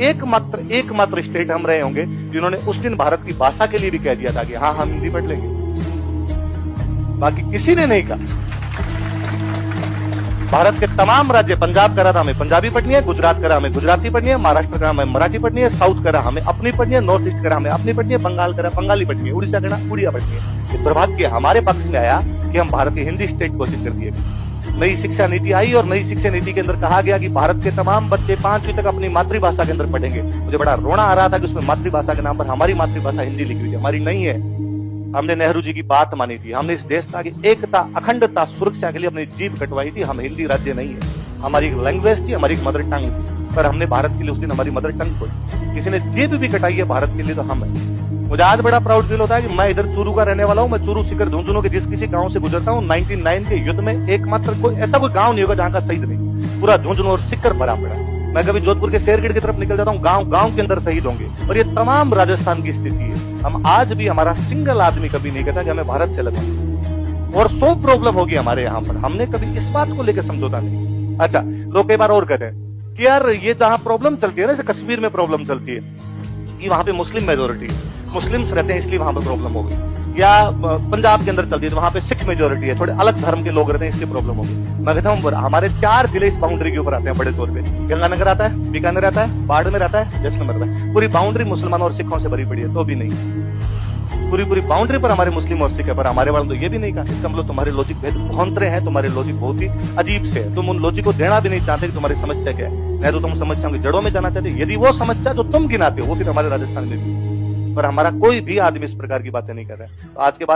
एकमात्र स्टेट हम रहे होंगे जिन्होंने उस दिन भारत की भाषा के लिए भी कह दिया था कि हाँ हम हिंदी पढ़ लेंगे। बाकी किसी ने नहीं कहा। भारत के तमाम राज्य, पंजाब करा था हमें पंजाबी पढ़नी है, गुजरात करा हमें गुजराती पढ़नी है, महाराष्ट्र करा हमें मराठी पढ़नी है, साउथ करा हमें अपनी पढ़नी है, नॉर्थ ईस्ट करा हमें अपनी पढ़नी है, बंगाल करा बंगाली पढ़नी है, उड़ीसा करा उड़िया पढ़नी है। दुर्भाग्य हमारे पक्ष में आया कि हम भारतीय हिंदी स्टेट घोषित कर दिए। नई शिक्षा नीति आई और नई शिक्षा नीति के अंदर कहा गया कि भारत के तमाम बच्चे 5वीं तक अपनी मातृभाषा के अंदर पढ़ेंगे। मुझे बड़ा रोना आ रहा था कि उसमें मातृभाषा के नाम पर हमारी मातृभाषा हिंदी लिखी हुई है, हमारी नहीं है। हमने नेहरू जी की बात मानी थी, हमने इस देश की एकता, अखंडता, सुरक्षा के लिए अपनी जीभ कटवाई थी। हम हिंदी राज्य नहीं है, हमारी एक लैंग्वेज थी, हमारी एक मदर टंग थी, पर हमने भारत के लिए उस दिन हमारी मदर टंग खोई। किसी ने जीभ भी कटाई है भारत के लिए तो हम है। मुझे आज बड़ा प्राउड फील होता है कि मैं इधर चूरू का रहने वाला हूँ। मैं चूरू सीकर झुंझुनू के जिस किसी गांव से गुजरता हूँ, 99 के युद्ध में एकमात्र कोई ऐसा कोई गांव नहीं होगा जहां का शहीद नहीं, पूरा झुंझुनू और सीकर भरा पड़ा। मैं कभी जोधपुर के शेरगढ़ की तरफ निकल जाता हूँ, गांव के अंदर शहीद होंगे। और ये तमाम राजस्थान की स्थिति है। हम आज भी, हमारा सिंगल आदमी कभी नहीं कहता कि हमें भारत से लगा। और 100 प्रॉब्लम होगी हमारे यहाँ पर, हमने कभी इस बात को लेकर समझौता नहीं। अच्छा, लोग कई बार और कहते हैं कि यार ये जहाँ प्रॉब्लम चलती है ना, जैसे कश्मीर में प्रॉब्लम चलती है कि वहां पे मुस्लिम मेजोरिटी है, मुस्लिम्स रहते हैं इसलिए वहां पर प्रॉब्लम होगी, या पंजाब के अंदर चलती है तो वहां पे सिख मेजोरिटी है, थोड़े अलग धर्म के लोग रहते हैं इसलिए प्रॉब्लम होगी। मैं कहता हूँ हमारे 4 जिले इस बाउंड्री के ऊपर आते हैं बड़े तौर पे। गंगानगर आता है, बीकानेर आता है, बाड़मेर आता है, जैसलमेर आता है। पूरी बाउंड्री मुसलमानों और सिखों से भरी पड़ी है, तो भी नहीं। पूरी बाउंड्री पर हमारे मुस्लिम और सिख है, पर हमारे वालों तो ये भी नहीं कहा। इसका मतलब तुम्हारे लॉजिक भेद भौंतरे हैं, तुम्हारे लॉजिक बहुत ही अजीब से है। तुम उन लॉजिक को देना भी नहीं चाहते कि तुम्हारी समस्या क्या है। नहीं तो तुम समस्याओं की जड़ों में जाना चाहते। यदि वो समस्या जो तुम गिनाते हो वो फिर हमारे राजस्थान में भी, पर हमारा कोई भी आदमी इस प्रकार की बातें नहीं कर रहा है। तो आज के बाद